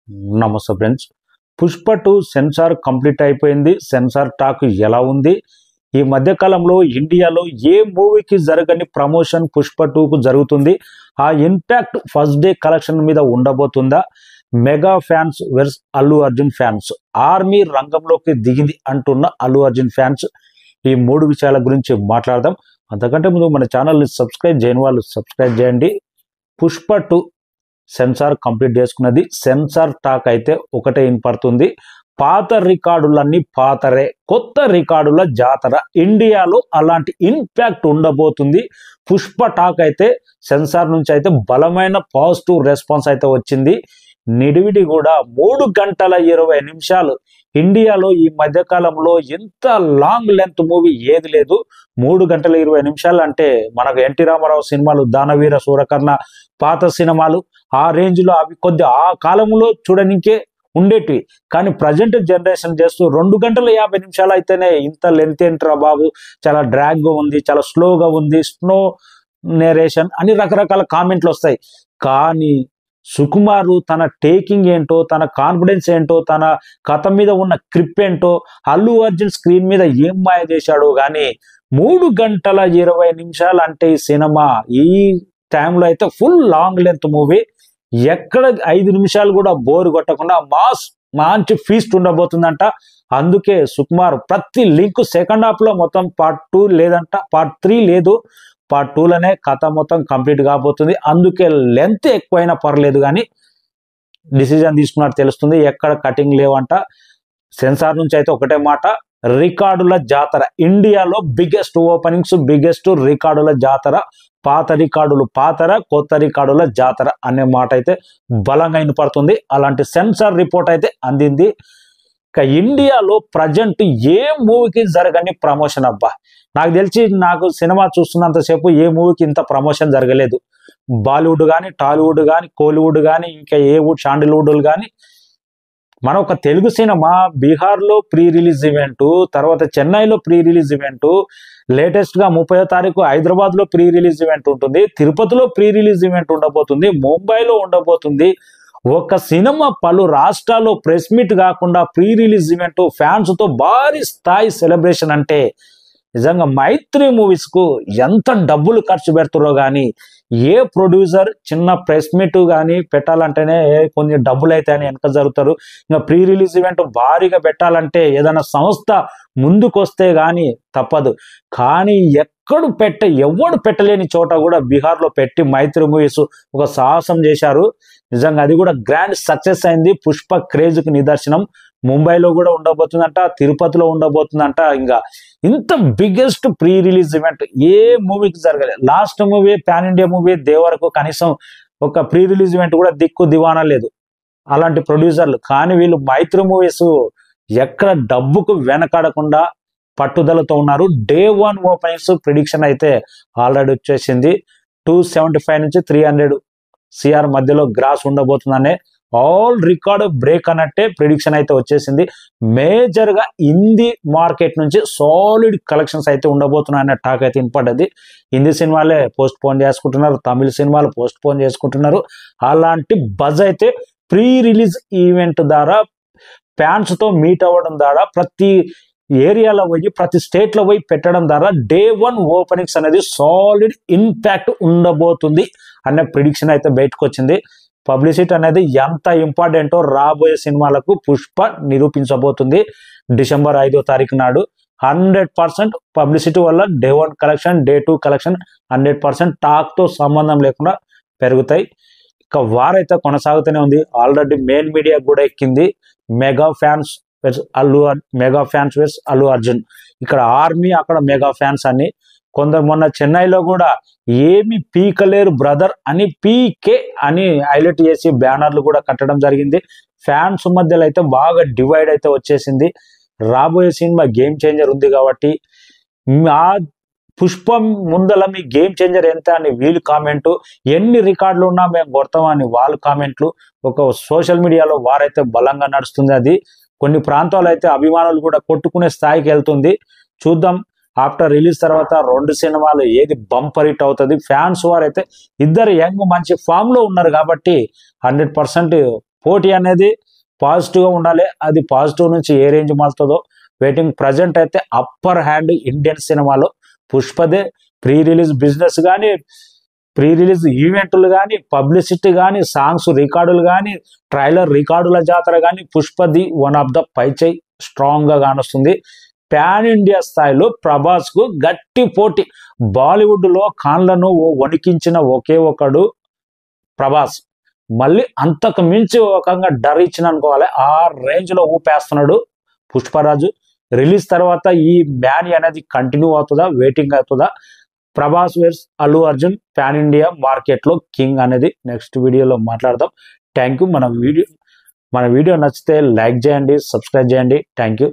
నమస్తే friends. Pushpa 2 censor complete అయిపోయింది. Censor talk ఎలా ఉంది? ఈ మధ్య కాలంలో ఇండియాలో ఏ మూవీకి జరగని ప్రమోషన్ పుష్ప 2కు జరుగుతుంది. ఆ ఇంపాక్ట్ ఫస్ట్ డే కలెక్షన్ మీద ఉండబోతుందా? Mega fans versus Allu Arjun fans, army రంగంలోకి దిగింది అంటున్న అల్లు అర్జున్ ఫ్యాన్స్, ఈ మూడు విషయాల గురించి మాట్లాడదాం. అంతకంటే ముందు మన ఛానల్ని సబ్స్క్రైబ్ చేయని వాళ్ళు సబ్స్క్రైబ్ చేయండి. పుష్ప 2 సెన్సార్ కంప్లీట్ చేసుకున్నది. సెన్సార్ టాక్ అయితే ఒకటే వినపడుతుంది, పాత రికార్డులన్నీ పాతరే, కొత్త రికార్డుల జాతర. ఇండియాలో అలాంటి ఇంపాక్ట్ ఉండబోతుంది. పుష్ప టాక్ అయితే సెన్సార్ నుంచి అయితే బలమైన పాజిటివ్ రెస్పాన్స్ అయితే వచ్చింది. నిడివిడి కూడా 3 గంటల 20 నిమిషాలు. ఇండియాలో ఈ మధ్యకాలంలో ఎంత లాంగ్ లెంత్ మూవీ ఏది లేదు. 3 గంటల 20 నిమిషాలు అంటే మనకు ఎన్టీ రామారావు సినిమాలు, దానవీర సూరకర్ణ, పాత సినిమాలు ఆ రేంజ్లో అవి కొద్ది ఆ కాలంలో చూడనికే ఉండేటివి. కానీ ప్రజెంట్ జనరేషన్ చేస్తూ 2 గంటల 50 నిమిషాలు అయితేనే ఇంత లెంత్ ఏంట్రా బాబు, చాలా డ్రాగ్గా ఉంది, చాలా స్లోగా ఉంది, స్లో నేరేషన్ అని రకరకాల కామెంట్లు వస్తాయి. కానీ సుకుమారు తన టేకింగ్ ఏంటో, తన కాన్ఫిడెన్స్ ఏంటో, తన కథ మీద ఉన్న క్రిప్ ఏంటో, అల్లు అర్జున్ స్క్రీన్ మీద ఏం మాయ చేశాడో కానీ 3 గంటల 20 నిమిషాలు అంటే ఈ సినిమా ఈ టైంలో అయితే ఫుల్ లాంగ్ లెంత్ మూవీ. ఎక్కడ 5 నిమిషాలు కూడా బోర్ కొట్టకుండా మంచి ఫీస్ట్ ఉండబోతుందంట. అందుకే సుకుమార్ ప్రతి లింక్ సెకండ్ హాఫ్ లో మొత్తం పార్ట్ 2 లేదంట, పార్ట్ 3 లేదు, పార్ట్ 2లోనే కథ మొత్తం కంప్లీట్ కాబోతుంది. అందుకే లెంత్ ఎక్కువైనా పర్లేదు కానీ డిసిజన్ తీసుకున్నట్టు తెలుస్తుంది. ఎక్కడ కటింగ్ లేవంట. సెన్సార్ నుంచి అయితే ఒకటే మాట, రికార్డుల జాతర. ఇండియాలో బిగ్గెస్ట్ ఓపెనింగ్స్, బిగ్గెస్ట్ రికార్డుల జాతర. పాత రికార్డులు పాతర, కొత్త రికార్డుల జాతర అనే మాట అయితే బలంగా వినపడుతుంది. అలాంటి సెన్సార్ రిపోర్ట్ అయితే అందింది. ఇక ఇండియాలో ప్రజెంట్ ఏ మూవీకి జరగని ప్రమోషన్ అబ్బా. నాకు తెలిసి నాకు సినిమా చూస్తున్నంతసేపు ఏ మూవీకి ఇంత ప్రమోషన్ జరగలేదు. బాలీవుడ్ కానీ, టాలీవుడ్ కానీ, కోలీవుడ్ కానీ, ఇంకా ఏ శాండిల్వుడ్ కానీ, మన ఒక తెలుగు సినిమా బీహార్లో ప్రీ రిలీజ్ ఈవెంట్, తర్వాత చెన్నైలో ప్రీ రిలీజ్ ఈవెంట్, లేటెస్ట్గా 30వ తారీఖు హైదరాబాద్లో ప్రీ రిలీజ్ ఈవెంట్ ఉంటుంది, తిరుపతిలో ప్రీ రిలీజ్ ఈవెంట్ ఉండబోతుంది, ముంబైలో ఉండబోతుంది. ఒక సినిమా పలు రాష్ట్రాల్లో ప్రెస్ మీట్ కాకుండా ప్రీ రిలీజ్ ఈవెంట్, ఫ్యాన్స్తో భారీ స్థాయి సెలబ్రేషన్ అంటే నిజంగా మైత్రి మూవీస్కు ఎంత డబ్బులు ఖర్చు పెడుతురో కానీ ఏ ప్రొడ్యూసర్ చిన్న ప్రెస్ మీట్ కానీ పెట్టాలంటేనే కొన్ని డబ్బులు అయితే అని వెనక జరుగుతారు. ఇంకా ప్రీ రిలీజ్ ఈవెంట్ భారీగా పెట్టాలంటే ఏదైనా సంస్థ ముందుకొస్తే కానీ తప్పదు. కానీ ఎవడు పెట్టలేని చోట కూడా బీహార్లో పెట్టి మైత్రి మూవీస్ ఒక సాహసం చేశారు. నిజంగా అది కూడా గ్రాండ్ సక్సెస్ అయింది. పుష్ప క్రేజ్కి నిదర్శనం. ముంబైలో కూడా ఉండబోతుందంట, తిరుపతిలో ఉండబోతుందంట. ఇంకా ఇంత బిగ్గెస్ట్ ప్రీ రిలీజ్ ఈవెంట్ ఏ మూవీకి జరగలేదు. Last movie pan India movie దేవరకు కనీసం ఒక ప్రీ రిలీజ్ ఈవెంట్ కూడా దిక్కు దివానా లేదు అలాంటి ప్రొడ్యూసర్లు. కానీ వీళ్ళు మైత్రి మూవీస్ ఎక్కడ డబ్బుకు వెనకాడకుండా పట్టుదలతో ఉన్నారు. డే 1 ఓపెనింగ్స్ ప్రిడిక్షన్ అయితే ఆల్రెడీ వచ్చేసింది. 275 నుంచి 300 CR మధ్యలో గ్రాస్ ఉండబోతుందనే ఆల్ రికార్డ్ బ్రేక్ అన్నట్టే ప్రిడిక్షన్ అయితే వచ్చేసింది. మేజర్గా హిందీ మార్కెట్ నుంచి సాలిడ్ కలెక్షన్స్ అయితే ఉండబోతున్నాయనే టాక్ అయితే వినపడ్డది. హిందీ సినిమాలే పోస్ట్ పోన్ చేసుకుంటున్నారు, తమిళ సినిమాలు పోస్ట్ పోన్ చేసుకుంటున్నారు. అలాంటి బజ్ అయితే ప్రీ రిలీజ్ ఈవెంట్ ద్వారా, ఫ్యాన్స్తో మీట్ అవ్వడం ద్వారా, ప్రతి ఏరియాలో పోయి ప్రతి స్టేట్లో పోయి పెట్టడం ద్వారా డే 1 ఓపెనింగ్స్ అనేది సాలిడ్ ఇంపాక్ట్ ఉండబోతుంది అనే ప్రిడిక్షన్ అయితే బయటకు వచ్చింది. పబ్లిసిటీ అనేది ఎంత ఇంపార్టెంటో రాబోయే సినిమాలకు పుష్ప నిరూపించబోతుంది. డిసెంబర్ 5వ తారీఖు నాడు 100% పబ్లిసిటీ వల్ల డే 1 కలెక్షన్, డే 2 కలెక్షన్ 100% టాక్తో సంబంధం లేకుండా పెరుగుతాయి. ఇక వారైతే కొనసాగుతూనే ఉంది. ఆల్రెడీ మెయిన్ మీడియా కూడా ఎక్కింది. Mega fans versus Allu Arjun. ఇక్కడ ఆర్మీ, అక్కడ మెగా ఫ్యాన్స్ అని. కొందరు మొన్న చెన్నైలో కూడా ఏమి పీకలేరు బ్రదర్ అని పీకే అని హైలైట్ చేసి బ్యానర్లు కూడా కట్టడం జరిగింది. ఫ్యాన్స్ మధ్యలో అయితే బాగా డివైడ్ అయితే వచ్చేసింది. రాబోయే సినిమా గేమ్ చేంజర్ ఉంది కాబట్టి ఆ పుష్పం ముందల మీ గేమ్ చేంజర్ ఎంత అని వీళ్ళు కామెంటు, ఎన్ని రికార్డులు ఉన్నా మేము కొడతామని వాళ్ళు కామెంట్లు. ఒక సోషల్ మీడియాలో వారైతే బలంగా నడుస్తుంది. అది కొన్ని ప్రాంతాలు అయితే అభిమానులు కూడా కొట్టుకునే స్థాయికి వెళ్తుంది. చూద్దాం ఆఫ్టర్ రిలీజ్ తర్వాత 2 సినిమాలు ఏది బంపర్ హిట్ అవుతుంది. ఫ్యాన్స్ వారైతే ఇద్దరు యంగ్ మంచి ఫామ్ లో ఉన్నారు కాబట్టి 100% పోటీ అనేది పాజిటివ్గా ఉండాలి. అది పాజిటివ్ నుంచి ఏ రేంజ్ మారుతుందో వెయిటింగ్. ప్రజెంట్ అయితే అప్పర్ హ్యాండ్ ఇండియన్ సినిమాలో పుష్పదే. ప్రీ రిలీజ్ బిజినెస్ కానీ, ప్రీ రిలీజ్ ఈవెంట్లు కానీ, పబ్లిసిటీ కానీ, సాంగ్స్ రికార్డులు కానీ, ట్రైలర్ రికార్డుల జాతర కానీ పుష్పది వన్ ఆఫ్ ద పైచై స్ట్రాంగ్గా కానొస్తుంది. పాన్ ఇండియా స్థాయిలో ప్రభాస్కు గట్టి పోటీ. బాలీవుడ్లో ఖాన్లను వణికించిన ఒకే ఒకడు ప్రభాస్. మళ్ళీ అంతకు మించి ఒకంగా డర్ ఇచ్చిన అనుకోవాలి. ఆ రేంజ్లో ఊపేస్తున్నాడు పుష్పరాజు. రిలీజ్ తర్వాత ఈ బ్యాన్ అనేది కంటిన్యూ అవుతుందా, వెయిటింగ్ అవుతుందా? Prabhas versus Allu Arjun pan India మార్కెట్లో కింగ్ అనేది నెక్స్ట్ వీడియోలో మాట్లాడదాం. Thank you. మన వీడియో నచ్చితే లైక్ చేయండి, సబ్స్క్రైబ్ చేయండి. Thank you.